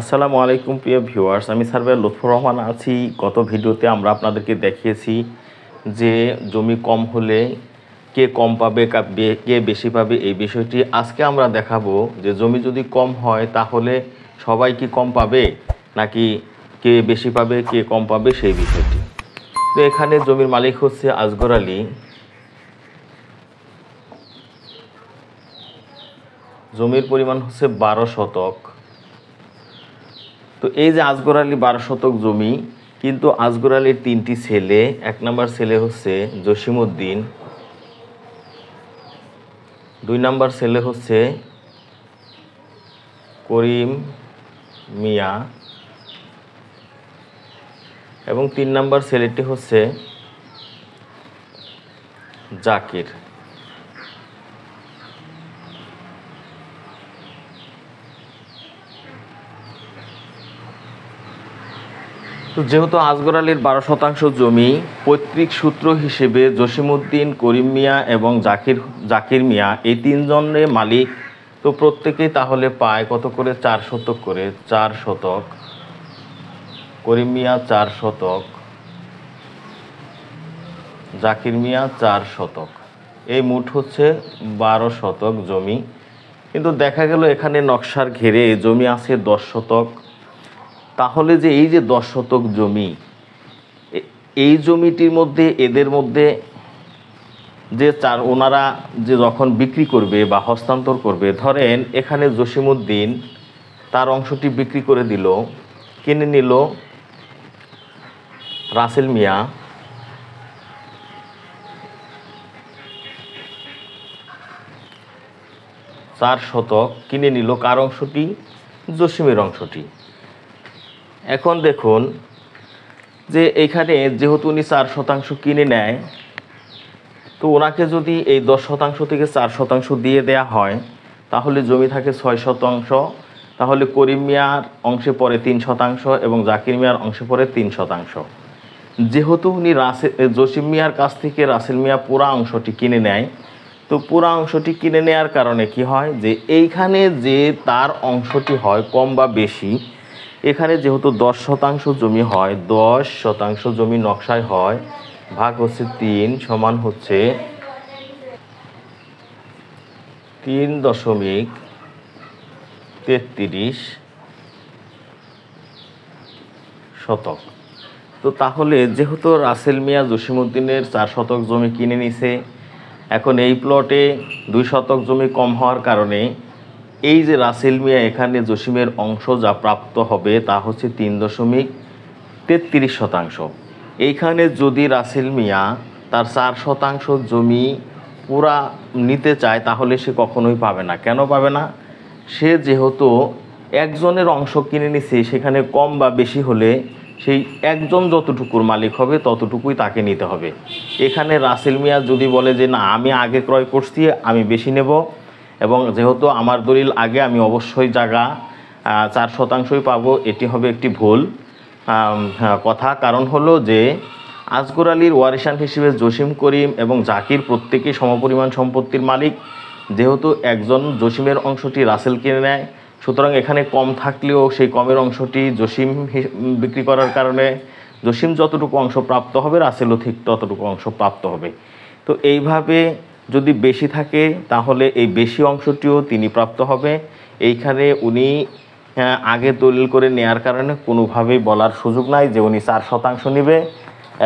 আসসালামু আলাইকুম প্রিয় ভিউয়ার্স, আমি সার্ভেয়ার লুৎফর রহমান আছি। গত ভিডিওতে আমরা আপনাদেরকে দেখিয়েছি যে জমি কম হলে কে কম পাবে কে বেশি পাবে এই বিষয়টি। আজকে আমরা দেখাবো যে জমি যদি কম হয় তাহলে সবাই কি কম পাবে নাকি কে বেশি পাবে কে কম পাবে সেই বিষয়টি। তো এখানে জমির মালিক হচ্ছে আসগর আলী। জমির পরিমাণ হচ্ছে 12 শতক। তো এই যে আসগর আলী 12 শতক জমি, কিন্তু আসগর আলীর 3টি ছেলে। 1 নম্বর ছেলে হচ্ছে জসিমউদ্দিন, 2 নম্বর ছেলে হচ্ছে করিম মিয়া এবং 3 নম্বর ছেলেটি হচ্ছে জাকির। তো যেহেতু আসগর আলীর 12 শতাংশ জমি, পৈতৃক সূত্র হিসেবে জসিমউদ্দিন, করিম মিয়া এবং জাকির মিয়া এই 3 জনের মালিক। তো প্রত্যেকেই তাহলে পায় কত করে? 4 শতক করে। 4 শতক, করিম মিয়া 4 শতক, জাকির মিয়া 4 শতক, এই মোট হচ্ছে 12 শতক জমি। কিন্তু দেখা গেল এখানে নকশার ঘেরে জমি আছে 10 শতক। তাহলে যে এই যে 10 শতক জমি, এই জমিটির মধ্যে এদের মধ্যে যে ওনারা যে যখন বিক্রি করবে বা হস্তান্তর করবে, ধরেন এখানে জসিমউদ্দিন তার অংশটি বিক্রি করে দিল, কিনে নিল রাসেল মিয়া, চার শতক কিনে নিল। কার অংশটি? জসিমের অংশটি। এখন দেখুন যে এইখানে যেহেতু উনি 4 শতাংশ কিনে নেয়, তো ওনাকে যদি এই 10 শতাংশ থেকে 4 শতাংশ দিয়ে দেয়া হয় তাহলে জমি থাকে 6 শতাংশ। তাহলে করিম মিয়ার অংশে পড়ে 3 শতাংশ এবং জাকির মিয়ার অংশে পড়ে 3 শতাংশ। যেহেতু উনি জসিম মিয়ার কাছ থেকে রাসেল মিয়া পুরা অংশটি কিনে নেয়, তো পুরা অংশটি কিনে নেওয়ার কারণে কি হয় যে এইখানে যে তার অংশটি হয় কম বা বেশি, এখানে যেহেতু 10 শতাংশ জমি হয়, 10 শতাংশ জমি নকশায় হয় ভাগ হচ্ছে 3 সমান হচ্ছে 3.33 শতক। তো তাহলে যেহেতু রাসেল মিয়া জসিমউদ্দিনের 4 শতক জমি কিনে নিছে, এখন এই প্লটে 2 শতক জমি কম হওয়ার কারণে এই যে রাসেল মিয়া এখানে জসিমের অংশ যা প্রাপ্ত হবে তা হচ্ছে 3.33 শতাংশ। এইখানে যদি রাসেল মিয়া তার 4 শতাংশ জমি পুরা নিতে চায় তাহলে সে কখনোই পাবে না। কেন পাবে না? সে যেহেতু একজনের অংশ কিনে নিছে, সেখানে কম বা বেশি হলে সেই একজন যতটুকুর মালিক হবে ততটুকুই তাকে নিতে হবে। এখানে রাসেল মিয়া যদি বলে যে না, আমি আগে ক্রয় করছি, আমি বেশি নেব, এবং যেহেতু আমার দলিল আগে, আমি অবশ্যই জায়গা 4 শতাংশই পাবো, এটি হবে একটি ভুল কথা। কারণ হলো যে আসগর আলীর ওয়ারিশান হিসেবে জসিম, করিম এবং জাকির প্রত্যেকেই সমপরিমাণ সম্পত্তির মালিক। যেহেতু একজন জসিমের অংশটি রাসেল কিনে নেয়, সুতরাং এখানে কম থাকলেও সেই কমের অংশটি জসিম বিক্রি করার কারণে জসিম যতটুকু অংশ প্রাপ্ত হবে রাসেলও ঠিক ততটুকু অংশ প্রাপ্ত হবে। তো এইভাবে যদি বেশি থাকে তাহলে এই বেশি অংশটিও তিনি প্রাপ্ত হবে। এইখানে উনি আগে দলিল করে নেয়ার কারণে কোনোভাবেই বলার সুযোগ নাই যে উনি 4 শতাংশ নেবে,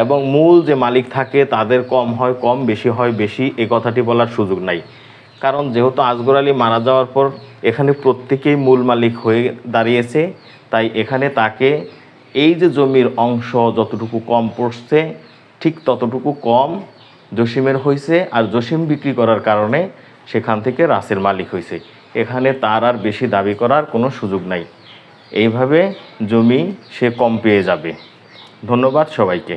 এবং মূল যে মালিক থাকে তাদের কম হয় কম, বেশি হয় বেশি, এই কথাটি বলার সুযোগ নাই। কারণ যেহেতু আসগর আলী মারা যাওয়ার পর এখানে প্রত্যেকেই মূল মালিক হয়ে দাঁড়িয়েছে, তাই এখানে তাকে এই যে জমির অংশ যতটুকু কম পড়ছে ঠিক ততটুকু কম জসিমের হয়েছে, আর জসিম বিক্রি করার কারণে সেখান থেকে রাসেল মালিক হয়েছে। এখানে তার আর বেশি দাবি করার কোনো সুযোগ নাই। এইভাবে জমি সে কম পেয়ে যাবে। ধন্যবাদ সবাইকে।